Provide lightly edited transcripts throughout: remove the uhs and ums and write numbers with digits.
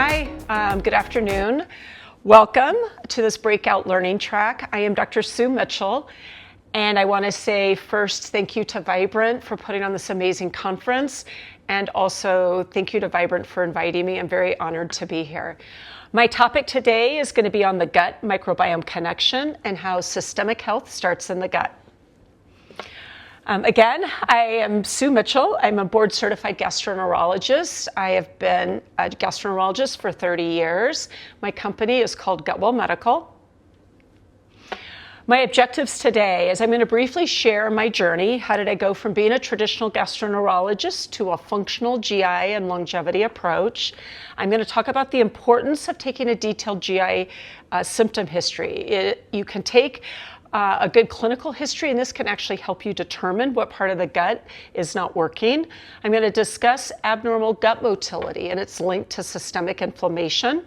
Hi, good afternoon. Welcome to this breakout learning track. I am Dr. Sue Mitchell, and I want to say first thank you to Vibrant for putting on this amazing conference, and also thank you to Vibrant for inviting me. I'm very honored to be here. My topic today is going to be on the gut microbiome connection and how systemic health starts in the gut. Again, I am Sue Mitchell. I'm a board-certified gastroenterologist. I have been a gastroenterologist for 30 years. My company is called Gutwell Medical. My objectives today is I'm going to briefly share my journey. How did I go from being a traditional gastroenterologist to a functional GI and longevity approach? I'm going to talk about the importance of taking a detailed GI symptom history. You can take a good clinical history, and this can actually help you determine what part of the gut is not working. I'm going to discuss abnormal gut motility and its link to systemic inflammation.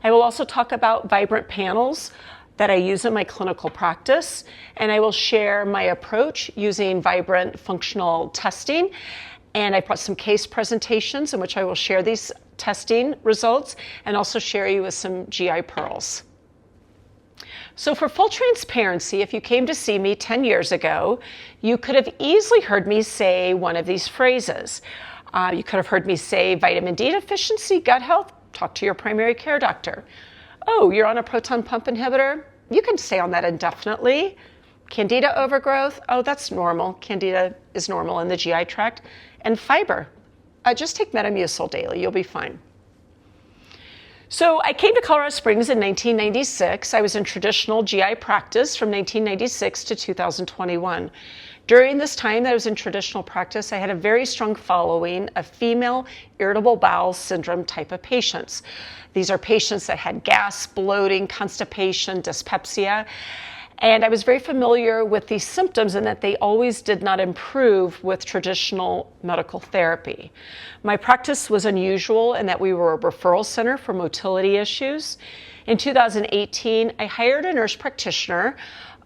I will also talk about Vibrant panels that I use in my clinical practice, and I will share my approach using Vibrant functional testing. And I brought some case presentations in which I will share these testing results and also share you with some GI pearls. So for full transparency, if you came to see me 10 years ago, you could have easily heard me say one of these phrases. You could have heard me say vitamin D deficiency, gut health, talk to your primary care doctor. Oh, you're on a proton pump inhibitor? You can stay on that indefinitely. Candida overgrowth? Oh, that's normal. Candida is normal in the GI tract. And fiber. Just take Metamucil daily. You'll be fine. So I came to Colorado Springs in 1996. I was in traditional GI practice from 1996 to 2021. During this time that I was in traditional practice, I had a very strong following of female irritable bowel syndrome type of patients. These are patients that had gas, bloating, constipation, dyspepsia. And I was very familiar with these symptoms and that they always did not improve with traditional medical therapy. My practice was unusual in that we were a referral center for motility issues. In 2018, I hired a nurse practitioner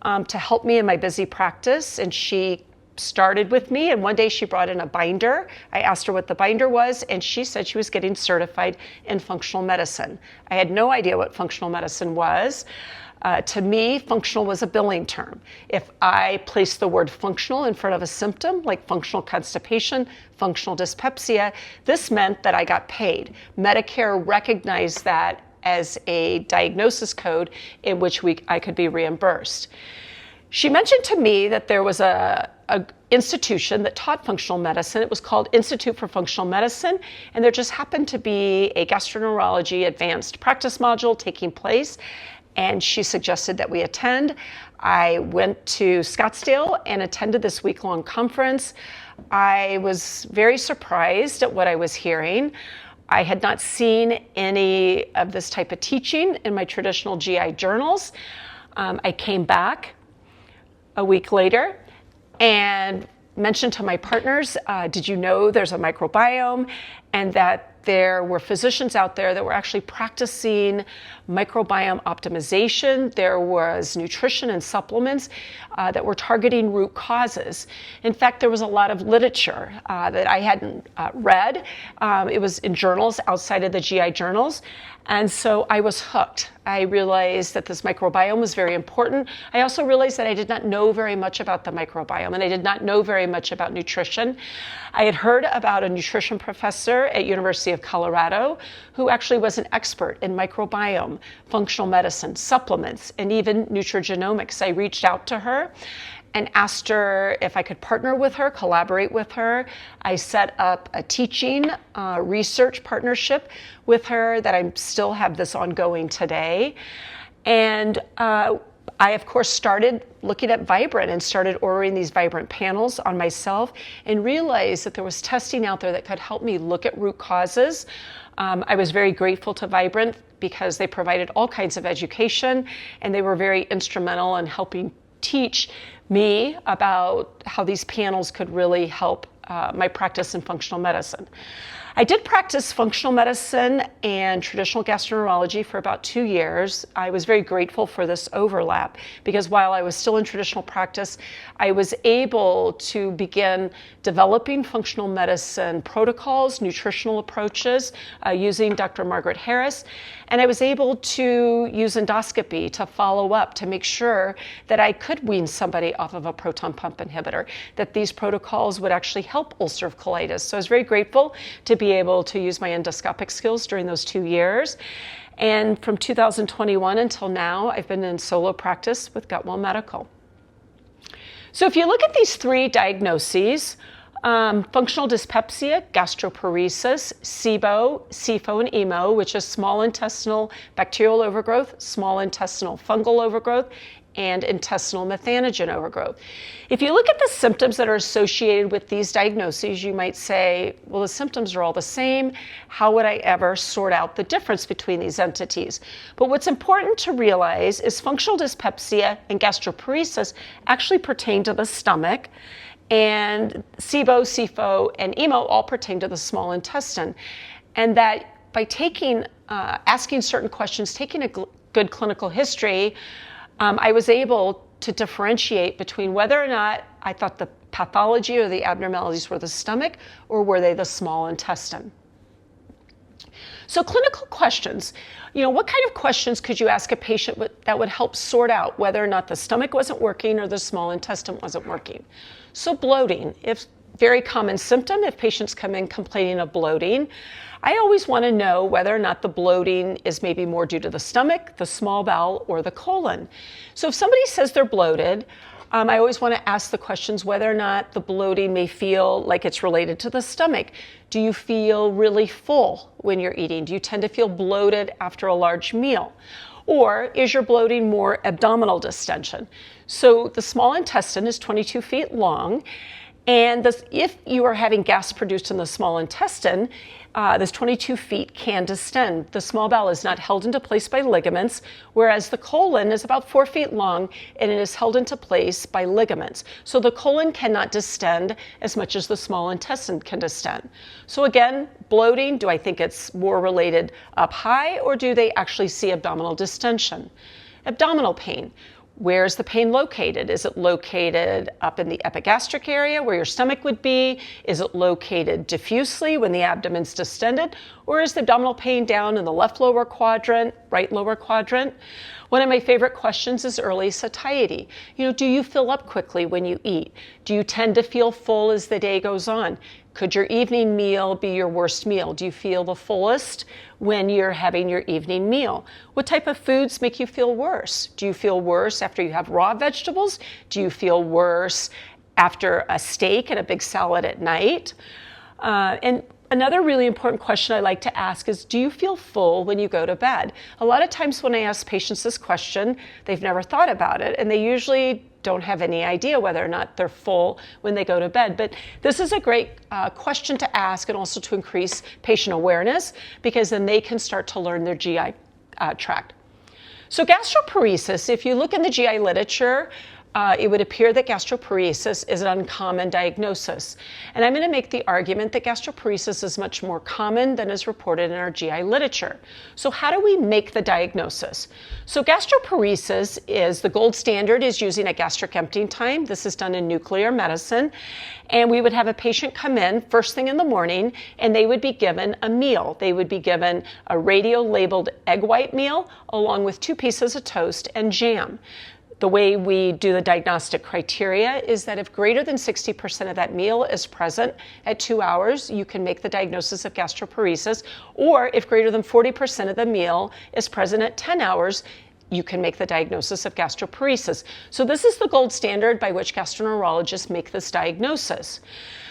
to help me in my busy practice, and she started with me, and one day she brought in a binder. I asked her what the binder was, and she said she was getting certified in functional medicine. I had no idea what functional medicine was. To me, functional was a billing term. If I placed the word functional in front of a symptom, like functional constipation, functional dyspepsia, this meant that I got paid. Medicare recognized that as a diagnosis code in which I could be reimbursed. She mentioned to me that there was a institution that taught functional medicine. It was called Institute for Functional Medicine, and there just happened to be a gastroenterology advanced practice module taking place, and she suggested that we attend. I went to Scottsdale and attended this week-long conference. I was very surprised at what I was hearing. I had not seen any of this type of teaching in my traditional GI journals. I came back a week later and mentioned to my partners, did you know there's a microbiome, and that there were physicians out there that were actually practicing microbiome optimization. There was nutrition and supplements that were targeting root causes. In fact, there was a lot of literature that I hadn't read. It was in journals outside of the GI journals. And so I was hooked. I realized that this microbiome was very important. I also realized that I did not know very much about the microbiome, and I did not know very much about nutrition. I had heard about a nutrition professor at University of Colorado who actually was an expert in microbiome, functional medicine, supplements, and even nutrigenomics. I reached out to her and asked her if I could partner with her, collaborate with her. I set up a teaching research partnership with her that I still have this ongoing today. And I, of course, started looking at Vibrant and started ordering these Vibrant panels on myself and realized that there was testing out there that could help me look at root causes. I was very grateful to Vibrant because they provided all kinds of education, and they were very instrumental in helping teach me about how these panels could really help my practice in functional medicine. I did practice functional medicine and traditional gastroenterology for about 2 years. I was very grateful for this overlap because while I was still in traditional practice, I was able to begin developing functional medicine protocols, nutritional approaches using Dr. Margaret Harris. And I was able to use endoscopy to follow up to make sure that I could wean somebody off of a proton pump inhibitor, that these protocols would actually help ulcerative colitis. So I was very grateful to be able to use my endoscopic skills during those 2 years. And from 2021 until now, I've been in solo practice with Gutwell Medical. So if you look at these 3 diagnoses, functional dyspepsia, gastroparesis, SIBO, SIFO, and EMO, which is small intestinal bacterial overgrowth, small intestinal fungal overgrowth, and intestinal methanogen overgrowth. If you look at the symptoms that are associated with these diagnoses, you might say, well, the symptoms are all the same. How would I ever sort out the difference between these entities? But what's important to realize is functional dyspepsia and gastroparesis actually pertain to the stomach, and SIBO, SIFO, and EMO all pertain to the small intestine. And that by asking certain questions, taking a good clinical history, I was able to differentiate between whether or not I thought the pathology or the abnormalities were the stomach or were they the small intestine. So clinical questions, what kind of questions could you ask a patient that would help sort out whether or not the stomach wasn't working or the small intestine wasn't working? So bloating, very common symptom if patients come in complaining of bloating. I always want to know whether or not the bloating is maybe more due to the stomach, the small bowel, or the colon. So if somebody says they're bloated, I always want to ask the questions whether or not the bloating may feel like it's related to the stomach. Do you feel really full when you're eating? Do you tend to feel bloated after a large meal? Or is your bloating more abdominal distension? So the small intestine is 22 feet long, and if you are having gas produced in the small intestine, this 22 feet can distend. The small bowel is not held into place by ligaments, whereas the colon is about 4 feet long and it is held into place by ligaments. So the colon cannot distend as much as the small intestine can distend. So again, bloating, do I think it's more related up high, or do they actually see abdominal distension? Abdominal pain. Where is the pain located? Is it located up in the epigastric area where your stomach would be? Is it located diffusely when the abdomen's distended? Or is the abdominal pain down in the left lower quadrant, right lower quadrant? One of my favorite questions is early satiety. Do you fill up quickly when you eat? Do you tend to feel full as the day goes on? Could your evening meal be your worst meal? Do you feel the fullest when you're having your evening meal? What type of foods make you feel worse? Do you feel worse after you have raw vegetables? Do you feel worse after a steak and a big salad at night? And another really important question I like to ask is, do you feel full when you go to bed? A lot of times when I ask patients this question, they've never thought about it, and they usually don't have any idea whether or not they're full when they go to bed. But this is a great question to ask, and also to increase patient awareness, because then they can start to learn their GI tract. So gastroparesis, if you look in the GI literature, it would appear that gastroparesis is an uncommon diagnosis. And I'm going to make the argument that gastroparesis is much more common than is reported in our GI literature. So how do we make the diagnosis? So gastroparesis is, the gold standard is using a gastric emptying time. This is done in nuclear medicine. And we would have a patient come in first thing in the morning, and they would be given a meal. They would be given a radio-labeled egg white meal along with 2 pieces of toast and jam. The way we do the diagnostic criteria is that if greater than 60% of that meal is present at 2 hours, you can make the diagnosis of gastroparesis, or if greater than 40% of the meal is present at 10 hours, you can make the diagnosis of gastroparesis. So this is the gold standard by which gastroenterologists make this diagnosis.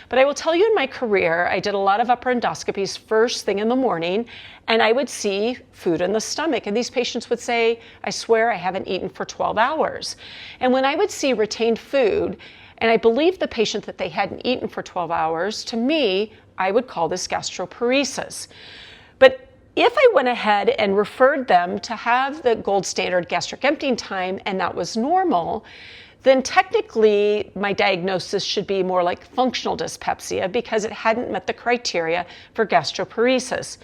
But I will tell you, in my career, I did a lot of upper endoscopies first thing in the morning, and I would see food in the stomach. And these patients would say, I swear I haven't eaten for 12 hours. And when I would see retained food, and I believed the patient that they hadn't eaten for 12 hours, to me, I would call this gastroparesis. But if I went ahead and referred them to have the gold standard gastric emptying time, and that was normal, then technically my diagnosis should be more like functional dyspepsia because it hadn't met the criteria for gastroparesis.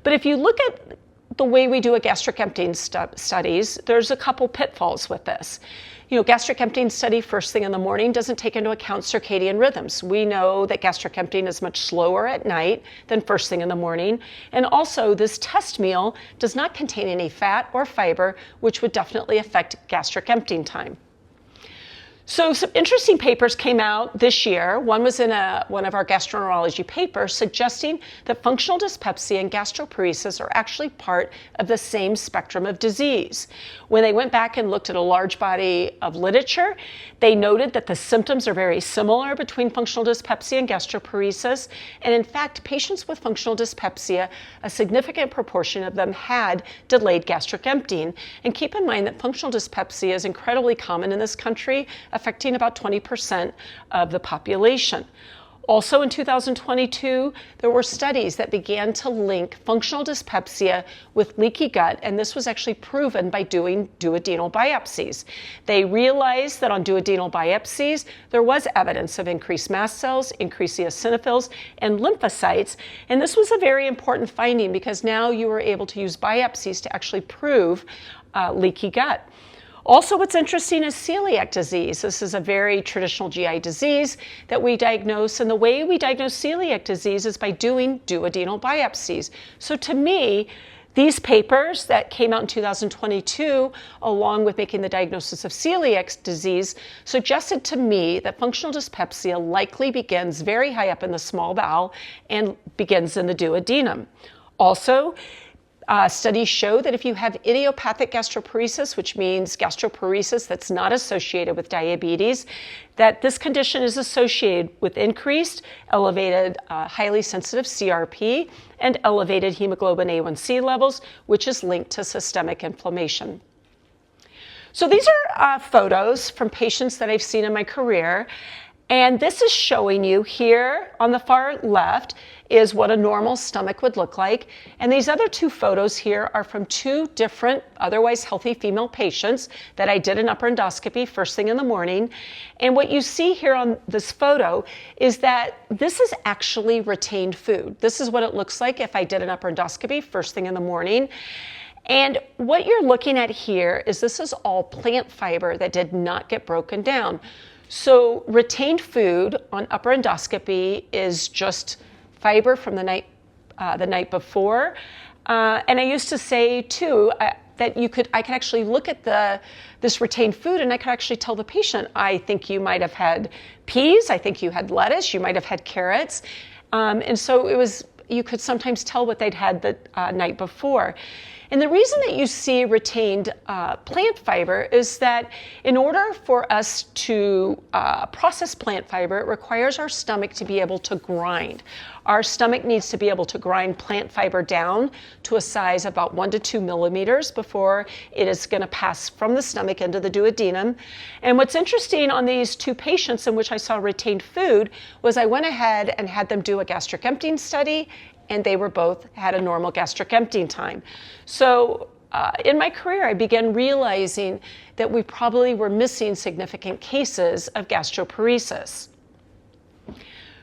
But if you look at the way we do a gastric emptying studies, there's a couple pitfalls with this. Gastric emptying study first thing in the morning doesn't take into account circadian rhythms. We know that gastric emptying is much slower at night than first thing in the morning. And also, this test meal does not contain any fat or fiber, which would definitely affect gastric emptying time. So some interesting papers came out this year. One was in one of our gastroenterology papers suggesting that functional dyspepsia and gastroparesis are actually part of the same spectrum of disease. When they went back and looked at a large body of literature, they noted that the symptoms are very similar between functional dyspepsia and gastroparesis. And in fact, patients with functional dyspepsia, a significant proportion of them had delayed gastric emptying. And keep in mind that functional dyspepsia is incredibly common in this country, affecting about 20% of the population. Also in 2022, there were studies that began to link functional dyspepsia with leaky gut, and this was actually proven by doing duodenal biopsies. They realized that on duodenal biopsies, there was evidence of increased mast cells, increased eosinophils, and lymphocytes, and this was a very important finding because now you were able to use biopsies to actually prove leaky gut. Also, what's interesting is celiac disease. This is a very traditional GI disease that we diagnose, and the way we diagnose celiac disease is by doing duodenal biopsies. So to me, these papers that came out in 2022, along with making the diagnosis of celiac disease, suggested to me that functional dyspepsia likely begins very high up in the small bowel and begins in the duodenum. Also, studies show that if you have idiopathic gastroparesis, which means gastroparesis that's not associated with diabetes, that this condition is associated with increased, elevated, highly sensitive CRP and elevated hemoglobin A1C levels, which is linked to systemic inflammation. So these are photos from patients that I've seen in my career. And this is showing you here on the far left is what a normal stomach would look like. And these other two photos here are from two different otherwise healthy female patients that I did an upper endoscopy first thing in the morning. And what you see here on this photo is that this is actually retained food. This is what it looks like if I did an upper endoscopy first thing in the morning. And what you're looking at here is this is all plant fiber that did not get broken down. So retained food on upper endoscopy is just fiber from the night before. And I used to say too that I could actually look at this retained food and I could actually tell the patient, I think you might have had peas, I think you had lettuce, you might have had carrots. And so you could sometimes tell what they'd had the night before. And the reason that you see retained plant fiber is that in order for us to process plant fiber, it requires our stomach to be able to grind. Our stomach needs to be able to grind plant fiber down to a size about 1 to 2 millimeters before it is going to pass from the stomach into the duodenum. And what's interesting on these two patients in which I saw retained food was I went ahead and had them do a gastric emptying study, and they were both had a normal gastric emptying time. So in my career, I began realizing that we probably were missing significant cases of gastroparesis.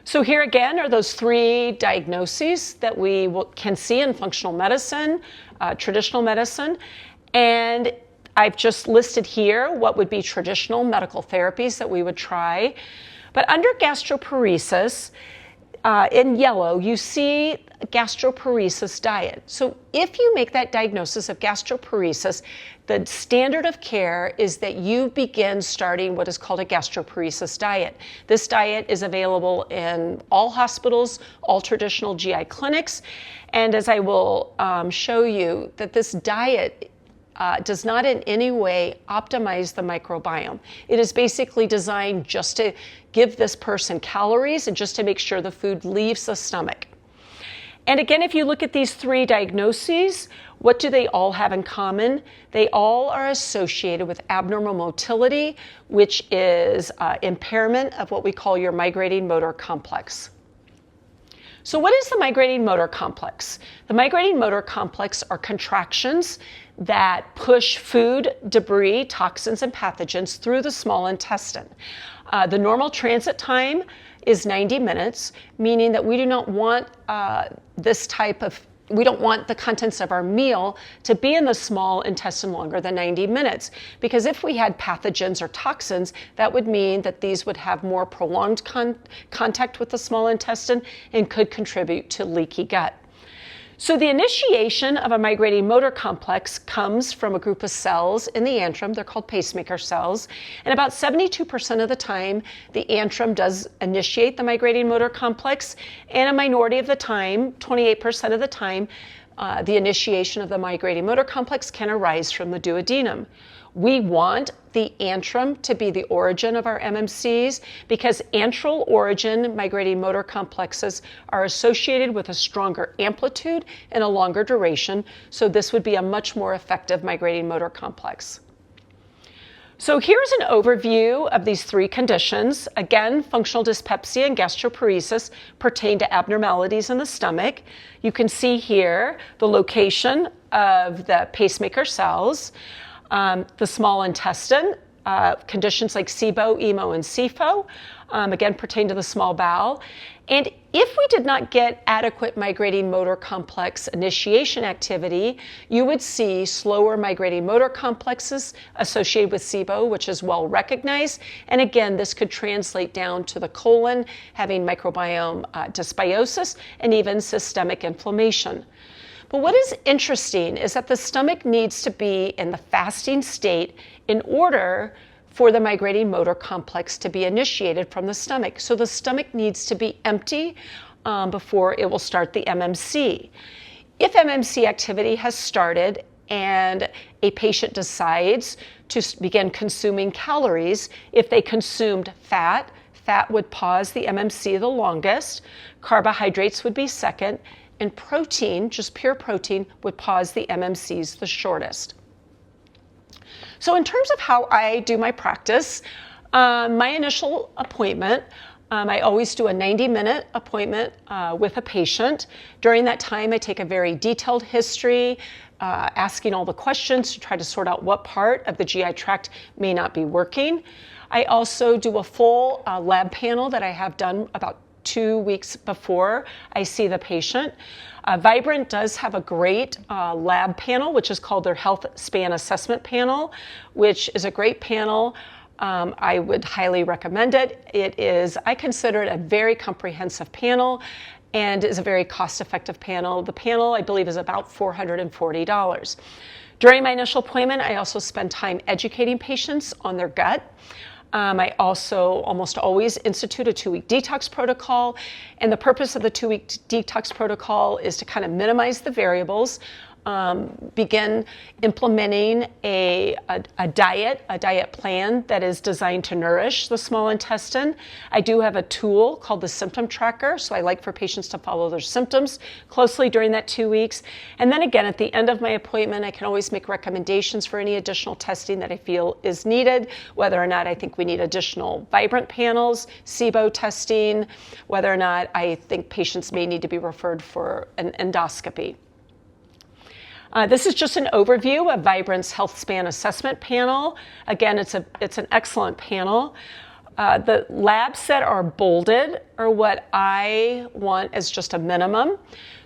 So here again are those three diagnoses that we can see in functional medicine, traditional medicine, and I've just listed here what would be traditional medical therapies that we would try. But under gastroparesis, in yellow, you see gastroparesis diet. So if you make that diagnosis of gastroparesis, the standard of care is that you begin starting what is called a gastroparesis diet. This diet is available in all hospitals, all traditional GI clinics, and as I will show you, that this diet does not in any way optimize the microbiome. It is basically designed just to give this person calories and just to make sure the food leaves the stomach. And again, if you look at these three diagnoses, what do they all have in common? They all are associated with abnormal motility, which is impairment of what we call your migrating motor complex. So what is the migrating motor complex? The migrating motor complex are contractions that push food, debris, toxins, and pathogens through the small intestine. The normal transit time is 90 minutes, meaning that we do not want we don't want the contents of our meal to be in the small intestine longer than 90 minutes. Because if we had pathogens or toxins, that would mean that these would have more prolonged contact with the small intestine and could contribute to leaky gut. So the initiation of a migrating motor complex comes from a group of cells in the antrum. They're called pacemaker cells. And about 72% of the time, the antrum does initiate the migrating motor complex. And a minority of the time, 28% of the time, the initiation of the migrating motor complex can arise from the duodenum. We want the antrum to be the origin of our MMCs because antral origin migrating motor complexes are associated with a stronger amplitude and a longer duration, so this would be a much more effective migrating motor complex. So here's an overview of these three conditions. Again, functional dyspepsia and gastroparesis pertain to abnormalities in the stomach. You can see here the location of the pacemaker cells. The small intestine, conditions like SIBO, EMO, and SIFO, again, pertain to the small bowel. And if we did not get adequate migrating motor complex initiation activity, you would see slower migrating motor complexes associated with SIBO, which is well recognized. And again, this could translate down to the colon, having microbiome dysbiosis, and even systemic inflammation. But what is interesting is that the stomach needs to be in the fasting state in order for the migrating motor complex to be initiated from the stomach. So the stomach needs to be empty before it will start the MMC. If MMC activity has started and a patient decides to begin consuming calories, if they consumed fat would pause the MMC the longest, carbohydrates would be second, and protein, just pure protein, would pause the MMCs the shortest. So in terms of how I do my practice, my initial appointment, I always do a 90-minute appointment with a patient. During that time, I take a very detailed history, asking all the questions to try to sort out what part of the GI tract may not be working. I also do a full lab panel that I have done about 2 weeks before I see the patient. Vibrant does have a great lab panel, which is called their Health Span Assessment Panel, which is a great panel. I would highly recommend it. I consider it a very comprehensive panel and is a very cost-effective panel. The panel, I believe, is about $440. During my initial appointment, I also spend time educating patients on their gut. I also almost always institute a 2-week detox protocol, and the purpose of the 2-week detox protocol is to kind of minimize the variables, begin implementing a diet plan that is designed to nourish the small intestine. I do have a tool called the symptom tracker, so I like for patients to follow their symptoms closely during that 2 weeks. And then again, at the end of my appointment, I can always make recommendations for any additional testing that I feel is needed, whether or not I think we need additional Vibrant panels, SIBO testing, whether or not I think patients may need to be referred for an endoscopy. This is just an overview of Vibrant's Health Span Assessment Panel. Again, it's an excellent panel. The labs that are bolded are what I want as just a minimum.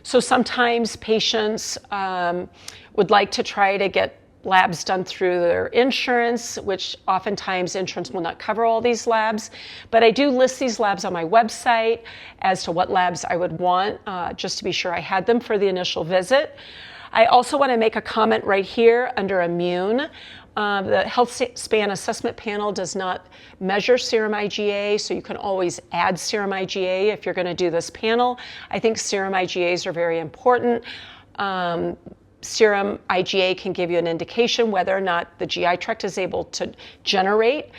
So sometimes patients would like to try to get labs done through their insurance, which oftentimes insurance will not cover all these labs. But I do list these labs on my website as to what labs I would want, just to be sure I had them for the initial visit. I also want to make a comment right here under immune. The Health Span Assessment Panel does not measure serum IgA, so you can always add serum IgA if you're going to do this panel. I think serum IgAs are very important. Serum IgA can give you an indication whether or not the GI tract is able to generate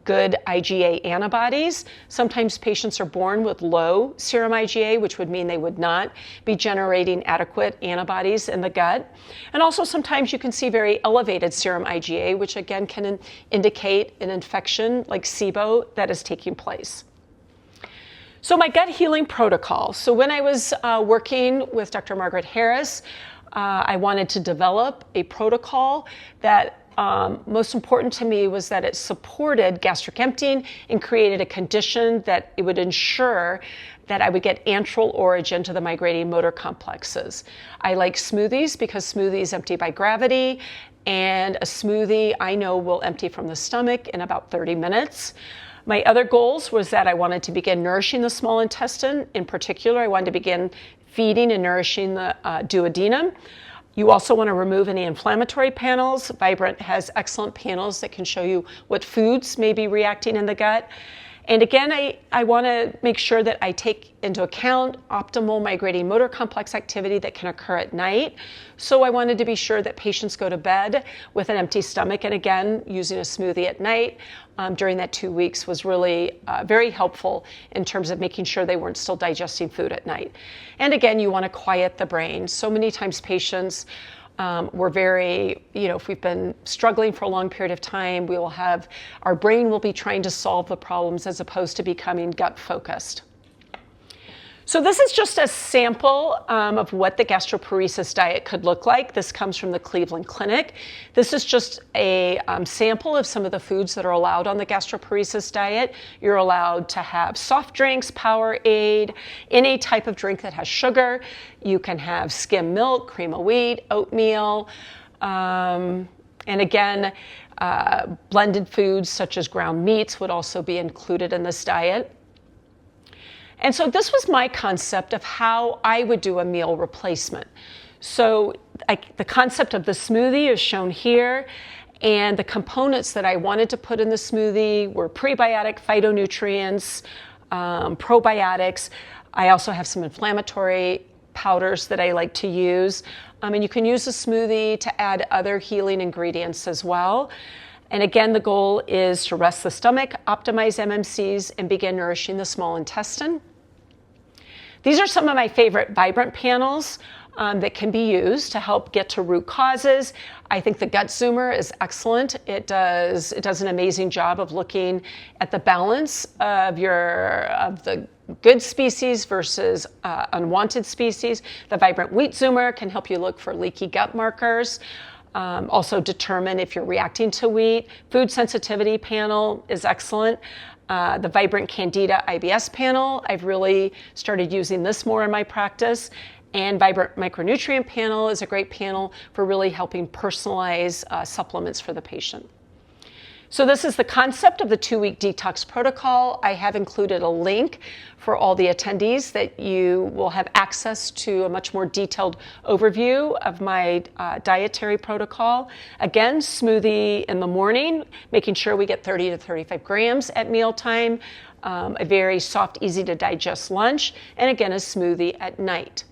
good IgA antibodies. Sometimes patients are born with low serum IgA, which would mean they would not be generating adequate antibodies in the gut. And also sometimes you can see very elevated serum IgA, which again can indicate an infection like SIBO that is taking place. So my gut healing protocol. So when I was working with Dr. Margaret Harris, I wanted to develop a protocol that most important to me was that it supported gastric emptying and created a condition that it would ensure that I would get antral origin to the migrating motor complexes. I like smoothies because smoothies empty by gravity, and a smoothie I know will empty from the stomach in about 30 minutes. My other goals was that I wanted to begin nourishing the small intestine. In particular, I wanted to begin feeding and nourishing the duodenum. You also want to remove any inflammatory panels. Vibrant has excellent panels that can show you what foods may be reacting in the gut. And again, I want to make sure that I take into account optimal migrating motor complex activity that can occur at night. So I wanted to be sure that patients go to bed with an empty stomach. And again, using a smoothie at night during that 2 weeks was really very helpful in terms of making sure they weren't still digesting food at night. And again, you want to quiet the brain. So many times patients we're very, if we've been struggling for a long period of time, our brain will be trying to solve the problems as opposed to becoming gut focused. So this is just a sample of what the gastroparesis diet could look like. This comes from the Cleveland Clinic. This is just a sample of some of the foods that are allowed on the gastroparesis diet. You're allowed to have soft drinks, Powerade, any type of drink that has sugar. You can have skim milk, cream of wheat, oatmeal, and again, blended foods such as ground meats would also be included in this diet. And so this was my concept of how I would do a meal replacement. So the concept of the smoothie is shown here, and the components that I wanted to put in the smoothie were prebiotic phytonutrients, probiotics. I also have some inflammatory powders that I like to use. And you can use a smoothie to add other healing ingredients as well. And again, the goal is to rest the stomach, optimize MMCs, and begin nourishing the small intestine. These are some of my favorite Vibrant panels that can be used to help get to root causes. I think the Gut Zoomer is excellent. It does an amazing job of looking at the balance of the good species versus unwanted species. The Vibrant Wheat Zoomer can help you look for leaky gut markers. Also determine if you're reacting to wheat. Food sensitivity panel is excellent. The Vibrant Candida IBS panel, I've really started using this more in my practice. And Vibrant Micronutrient panel is a great panel for really helping personalize supplements for the patient. So this is the concept of the 2-week detox protocol. I have included a link for all the attendees that you will have access to a much more detailed overview of my dietary protocol. Again, smoothie in the morning, making sure we get 30 to 35 grams at mealtime, a very soft, easy to digest lunch, and again, a smoothie at night.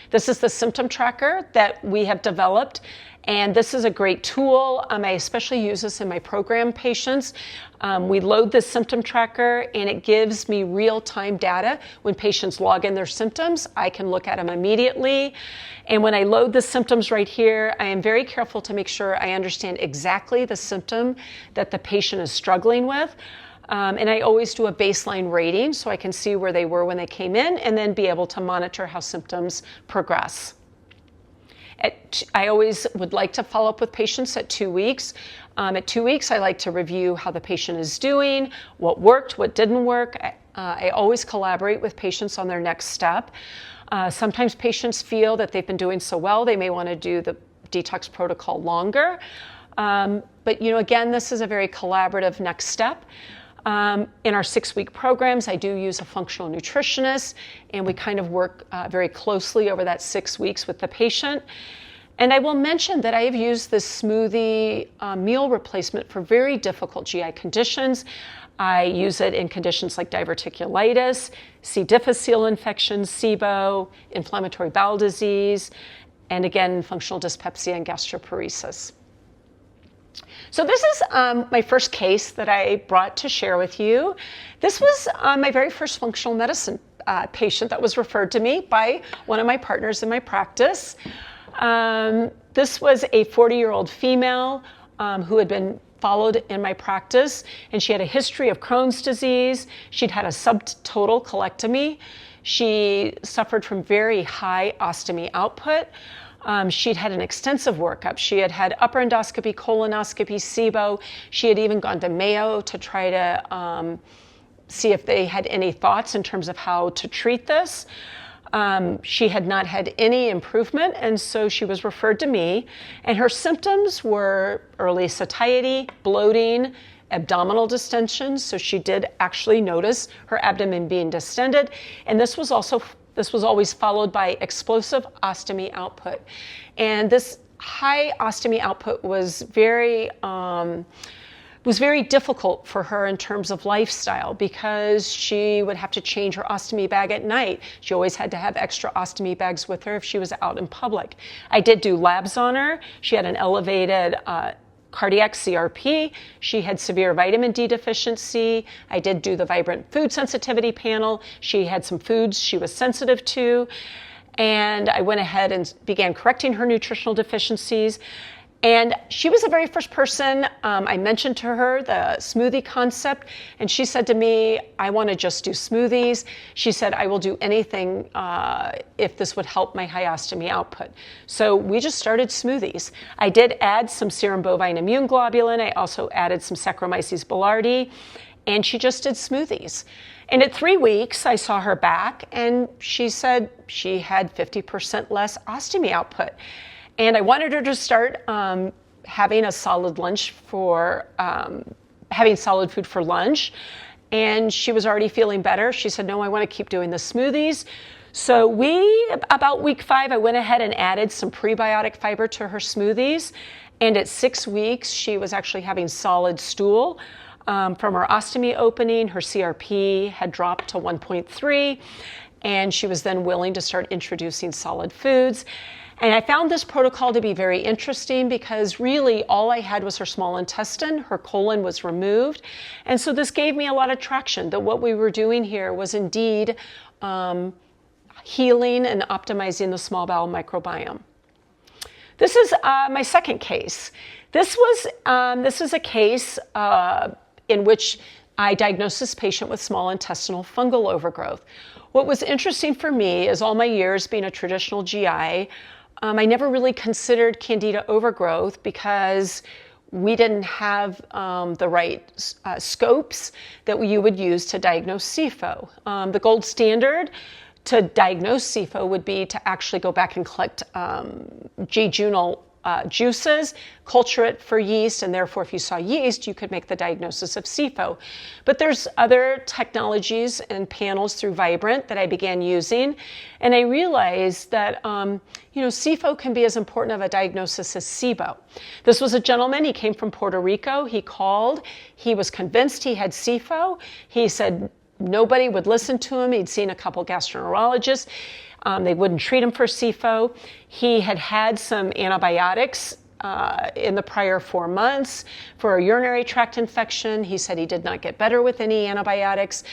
This is the symptom tracker that we have developed, and this is a great tool. I especially use this in my program patients. We load this symptom tracker, and it gives me real-time data. When patients log in their symptoms, I can look at them immediately. And when I load the symptoms right here, I am very careful to make sure I understand exactly the symptom that the patient is struggling with. And I always do a baseline rating so I can see where they were when they came in and then be able to monitor how symptoms progress. I always would like to follow up with patients at 2 weeks. At 2 weeks, I like to review how the patient is doing, what worked, what didn't work. I always collaborate with patients on their next step. Sometimes patients feel that they've been doing so well, they may want to do the detox protocol longer. But again, this is a very collaborative next step. In our 6-week programs, I do use a functional nutritionist, and we kind of work very closely over that 6 weeks with the patient. And I will mention that I have used this smoothie meal replacement for very difficult GI conditions. I use it in conditions like diverticulitis, C. difficile infection, SIBO, inflammatory bowel disease, and again, functional dyspepsia and gastroparesis. So this is my first case that I brought to share with you. This was my very first functional medicine patient that was referred to me by one of my partners in my practice. This was a 40-year-old female who had been followed in my practice, and she had a history of Crohn's disease. She'd had a subtotal colectomy. She suffered from very high ostomy output. She'd had an extensive workup. She had had upper endoscopy, colonoscopy, SIBO. She had even gone to Mayo to try to see if they had any thoughts in terms of how to treat this. She had not had any improvement, and so she was referred to me. And her symptoms were early satiety, bloating, abdominal distension. So she did actually notice her abdomen being distended. And this was always followed by explosive ostomy output. And this high ostomy output was very difficult for her in terms of lifestyle because she would have to change her ostomy bag at night. She always had to have extra ostomy bags with her if she was out in public. I did do labs on her. She had an elevated cardiac CRP. She had severe vitamin D deficiency. I did do the Vibrant Food Sensitivity Panel. She had some foods she was sensitive to. And I went ahead and began correcting her nutritional deficiencies. And she was the very first person I mentioned to her the smoothie concept, and she said to me, I want to just do smoothies. She said, I will do anything if this would help my high ostomy output. So we just started smoothies. I did add some serum bovine immune globulin. I also added some Saccharomyces boulardii, and she just did smoothies. And at 3 weeks, I saw her back, and she said she had 50% less ostomy output. And I wanted her to start having a solid lunch having solid food for lunch. And she was already feeling better. She said, no, I want to keep doing the smoothies. So about week 5, I went ahead and added some prebiotic fiber to her smoothies. And at 6 weeks, she was actually having solid stool from her ostomy opening. Her CRP had dropped to 1.3. And she was then willing to start introducing solid foods. And I found this protocol to be very interesting because really all I had was her small intestine. Her colon was removed. And so this gave me a lot of traction that what we were doing here was indeed healing and optimizing the small bowel microbiome. This is my second case. This is a case in which I diagnosed this patient with small intestinal fungal overgrowth. What was interesting for me is all my years being a traditional GI, I never really considered candida overgrowth because we didn't have the right scopes that you would use to diagnose SIFO. The gold standard to diagnose SIFO would be to actually go back and collect jejunal juices, culture it for yeast, and therefore if you saw yeast, you could make the diagnosis of SIFO. But there's other technologies and panels through Vibrant that I began using, and I realized that SIFO can be as important of a diagnosis as SIBO. This was a gentleman, he came from Puerto Rico, he called, he was convinced he had SIFO. He said nobody would listen to him, he'd seen a couple gastroenterologists. They wouldn't treat him for SIFO. He had had some antibiotics in the prior 4 months for a urinary tract infection. He said he did not get better with any antibiotics.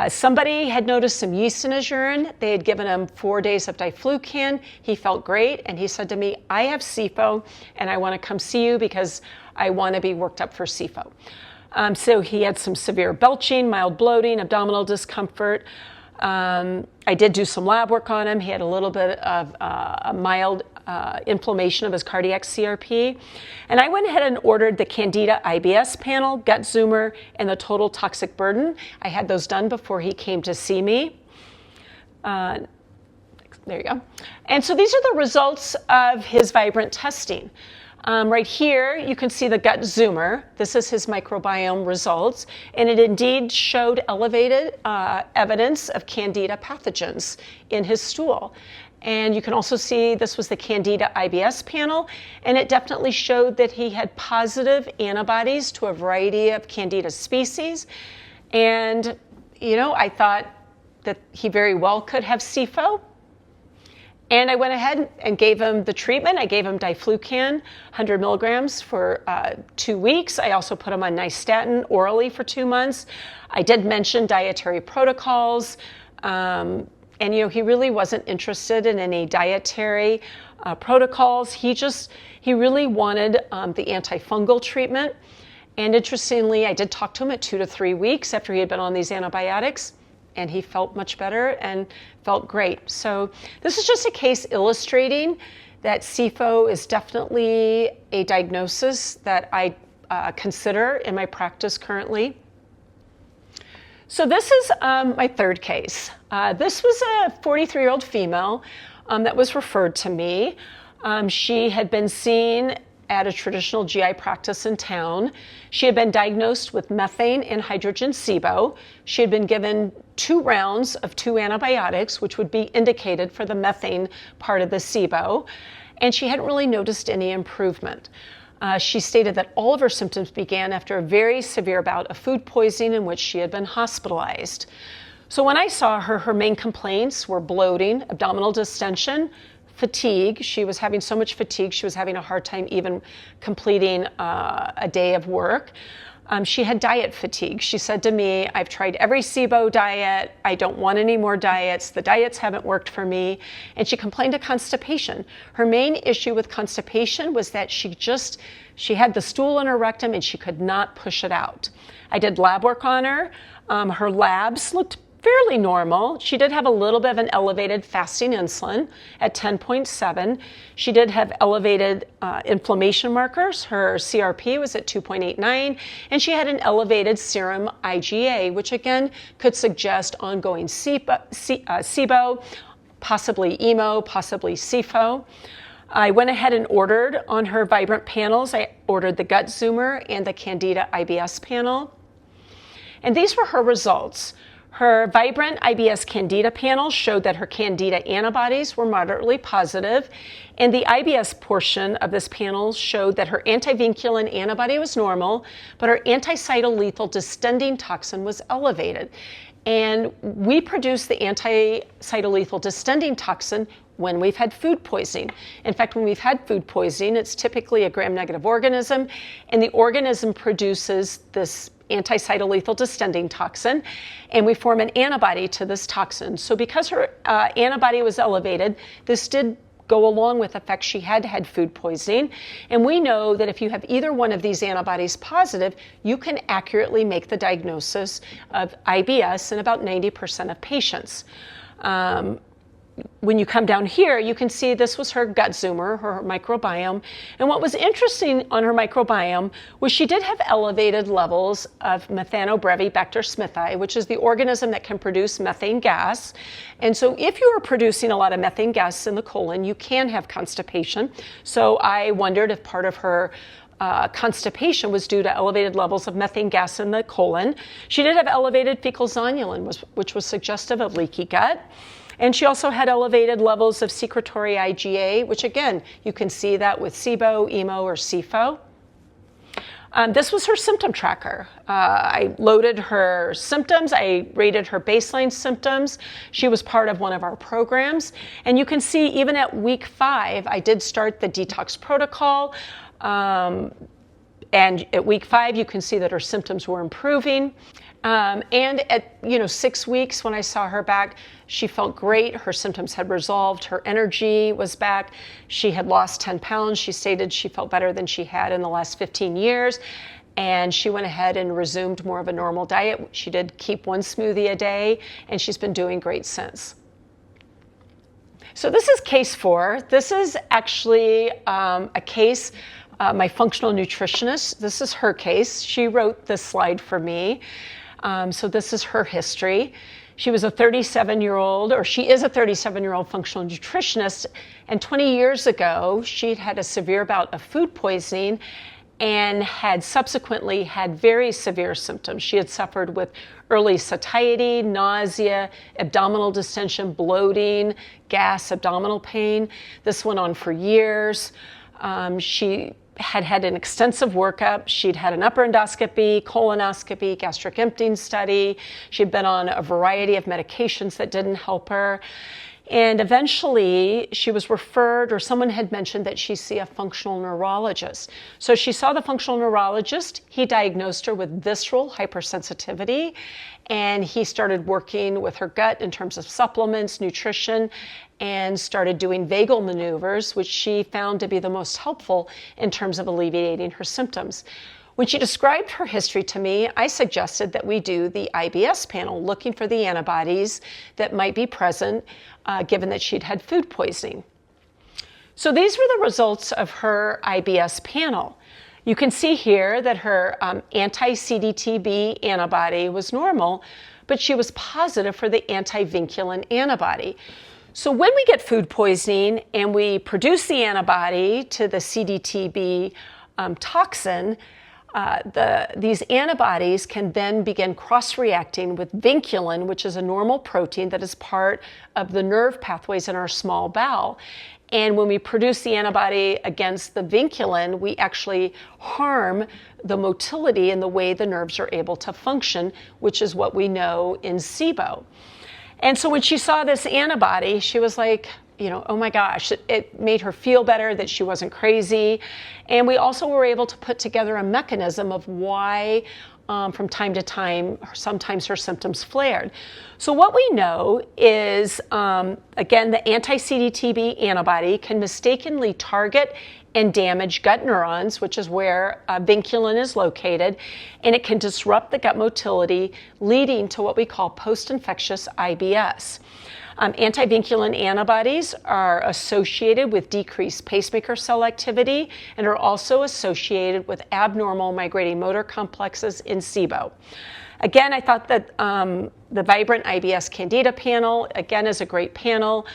Somebody had noticed some yeast in his urine. They had given him 4 days of diflucan. He felt great, and he said to me, I have SIFO, and I want to come see you because I want to be worked up for SIFO. So he had some severe belching, mild bloating, abdominal discomfort. I did do some lab work on him. He had a little bit of a mild inflammation of his cardiac CRP. And I went ahead and ordered the Candida IBS panel, gut zoomer, and the total toxic burden. I had those done before he came to see me. There you go. And so these are the results of his Vibrant testing. Right here, you can see the gut zoomer. This is his microbiome results, and it indeed showed elevated evidence of Candida pathogens in his stool. And you can also see this was the Candida IBS panel, and it definitely showed that he had positive antibodies to a variety of Candida species. And, I thought that he very well could have SIFO. And I went ahead and gave him the treatment. I gave him diflucan, 100 milligrams for 2 weeks. I also put him on nystatin orally for 2 months. I did mention dietary protocols. And, he really wasn't interested in any dietary protocols. He really wanted the antifungal treatment. And interestingly, I did talk to him at 2 to 3 weeks after he had been on these antibiotics. And he felt much better and felt great. So this is just a case illustrating that SIFO is definitely a diagnosis that I consider in my practice currently. So this is my third case. This was a 43-year-old female that was referred to me. She had been seen at a traditional GI practice in town. She had been diagnosed with methane and hydrogen SIBO. She had been given 2 rounds of 2 antibiotics, which would be indicated for the methane part of the SIBO, and she hadn't really noticed any improvement. She stated that all of her symptoms began after a very severe bout of food poisoning in which she had been hospitalized. So when I saw her, her main complaints were bloating, abdominal distension, fatigue. She was having so much fatigue, she was having a hard time even completing a day of work. She had diet fatigue. She said to me, I've tried every SIBO diet. I don't want any more diets. The diets haven't worked for me. And she complained of constipation. Her main issue with constipation was that she had the stool in her rectum and she could not push it out. I did lab work on her. Her labs looked fairly normal. She did have a little bit of an elevated fasting insulin at 10.7. She did have elevated inflammation markers. Her CRP was at 2.89, and she had an elevated serum IgA, which again could suggest ongoing SIBO, possibly EMO, possibly SIFO. I went ahead and ordered on her Vibrant panels. I ordered the Gut Zoomer and the Candida IBS panel. And these were her results. Her Vibrant IBS Candida panel showed that her Candida antibodies were moderately positive, and the IBS portion of this panel showed that her antivinculin antibody was normal, but her anticytolethal distending toxin was elevated. And we produce the anticytolethal distending toxin when we've had food poisoning. In fact, when we've had food poisoning, it's typically a gram-negative organism, and the organism produces this anticytolethal distending toxin, and we form an antibody to this toxin. So because her antibody was elevated, this did go along with the fact she had had food poisoning. And we know that if you have either one of these antibodies positive, you can accurately make the diagnosis of IBS in about 90% of patients. When you come down here, you can see this was her gut zoomer, her microbiome. And what was interesting on her microbiome was she did have elevated levels of Methanobrevibacter smithii, which is the organism that can produce methane gas. And so if you are producing a lot of methane gas in the colon, you can have constipation. So I wondered if part of her constipation was due to elevated levels of methane gas in the colon. She did have elevated fecal zonulin, which was suggestive of leaky gut. And she also had elevated levels of secretory IgA, which again, you can see that with SIBO, EMO, or SIFO. This was her symptom tracker. I loaded her symptoms. I rated her baseline symptoms. She was part of one of our programs. And you can see even at week 5, I did start the detox protocol. And at week 5, you can see that her symptoms were improving. And at 6 weeks, when I saw her back, she felt great. Her symptoms had resolved. Her energy was back. She had lost 10 pounds. She stated she felt better than she had in the last 15 years. And she went ahead and resumed more of a normal diet. She did keep 1 smoothie a day, and she's been doing great since. So this is case 4. This is actually a case, my functional nutritionist. This is her case. She wrote this slide for me. So this is her history. She was a 37-year-old, or she is a 37-year-old functional nutritionist, and 20 years ago, she'd had a severe bout of food poisoning and had subsequently had very severe symptoms. She had suffered with early satiety, nausea, abdominal distension, bloating, gas, abdominal pain. This went on for years. She had an extensive workup. She'd had an upper endoscopy, colonoscopy, gastric emptying study. She'd been on a variety of medications that didn't help her. And eventually she was referred, or someone had mentioned that she see a functional neurologist. So she saw the functional neurologist. He diagnosed her with visceral hypersensitivity, and he started working with her gut in terms of supplements, nutrition, and started doing vagal maneuvers, which she found to be the most helpful in terms of alleviating her symptoms. When she described her history to me, I suggested that we do the IBS panel, looking for the antibodies that might be present, given that she'd had food poisoning. So these were the results of her IBS panel. You can see here that her anti-CDTB antibody was normal, but she was positive for the anti-vinculin antibody. So when we get food poisoning and we produce the antibody to the CDTB toxin, these antibodies can then begin cross-reacting with vinculin, which is a normal protein that is part of the nerve pathways in our small bowel. And when we produce the antibody against the vinculin, we actually harm the motility and the way the nerves are able to function, which is what we know in SIBO. And so when she saw this antibody, she was like, oh my gosh, it made her feel better that she wasn't crazy. And we also were able to put together a mechanism of why from time to time, sometimes her symptoms flared. So what we know is, again, the anti-CDTB antibody can mistakenly target and damage gut neurons, which is where vinculin is located, and it can disrupt the gut motility, leading to what we call post-infectious IBS. Anti-vinculin antibodies are associated with decreased pacemaker cell activity and are also associated with abnormal migrating motor complexes in SIBO. Again, I thought that the Vibrant IBS Candida panel, again, is a great panel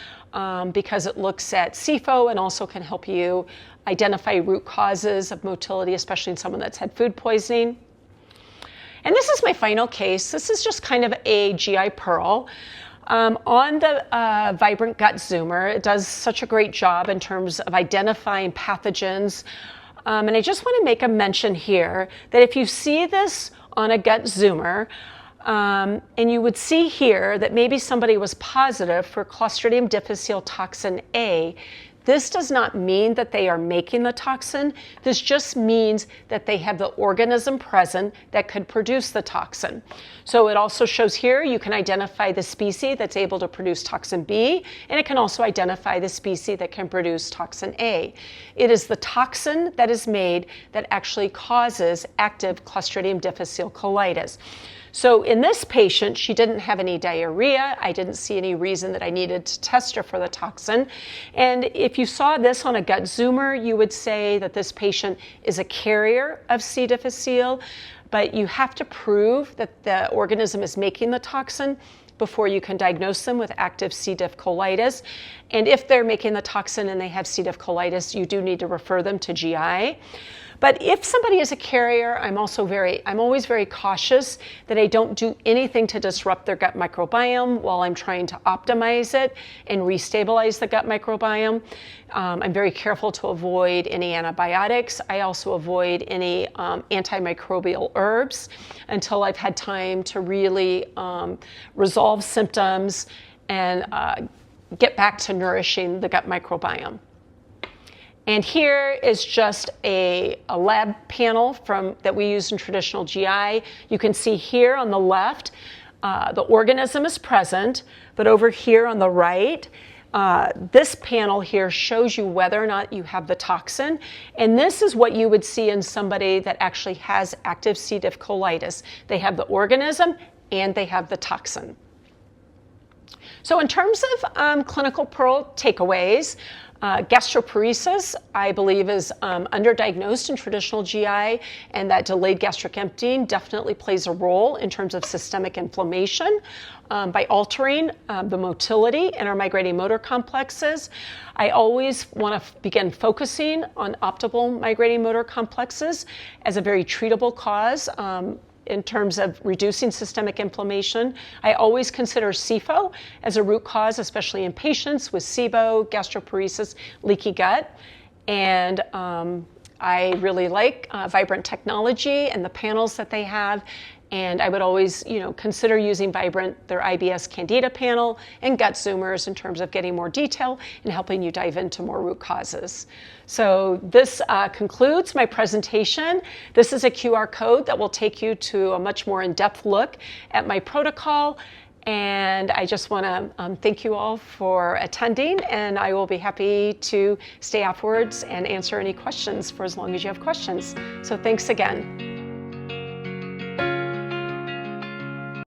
because it looks at SIFO and also can help you identify root causes of motility, especially in someone that's had food poisoning. And this is my final case. This is just kind of a GI pearl. On the Vibrant Gut Zoomer, it does such a great job in terms of identifying pathogens. And I just want to make a mention here that if you see this on a gut zoomer, and you would see here that maybe somebody was positive for Clostridium difficile toxin A, this does not mean that they are making the toxin. This just means that they have the organism present that could produce the toxin. So it also shows here you can identify the species that's able to produce toxin B, and it can also identify the species that can produce toxin A. It is the toxin that is made that actually causes active Clostridium difficile colitis. So in this patient, she didn't have any diarrhea. I didn't see any reason that I needed to test her for the toxin. And if you saw this on a gut zoomer, you would say that this patient is a carrier of C. difficile, but you have to prove that the organism is making the toxin before you can diagnose them with active C. diff colitis. And if they're making the toxin and they have C. diff colitis, you do need to refer them to GI. But if somebody is a carrier, I'm always very cautious that I don't do anything to disrupt their gut microbiome while I'm trying to optimize it and restabilize the gut microbiome. I'm very careful to avoid any antibiotics. I also avoid any antimicrobial herbs until I've had time to really resolve symptoms and get back to nourishing the gut microbiome. And here is just a lab panel that we use in traditional GI. You can see here on the left, the organism is present, but over here on the right, this panel here shows you whether or not you have the toxin. And this is what you would see in somebody that actually has active C. diff colitis. They have the organism and they have the toxin. So in terms of clinical pearl takeaways, gastroparesis, I believe, is underdiagnosed in traditional GI, and that delayed gastric emptying definitely plays a role in terms of systemic inflammation by altering the motility in our migrating motor complexes. I always want to begin focusing on optimal migrating motor complexes as a very treatable cause in terms of reducing systemic inflammation. I always consider SIFO as a root cause, especially in patients with SIBO, gastroparesis, leaky gut. And I really like Vibrant technology and the panels that they have. And I would always, consider using Vibrant, their IBS Candida panel, and gut zoomers in terms of getting more detail and helping you dive into more root causes. So this concludes my presentation. This is a QR code that will take you to a much more in-depth look at my protocol. And I just want to thank you all for attending, and I will be happy to stay afterwards and answer any questions for as long as you have questions. So thanks again.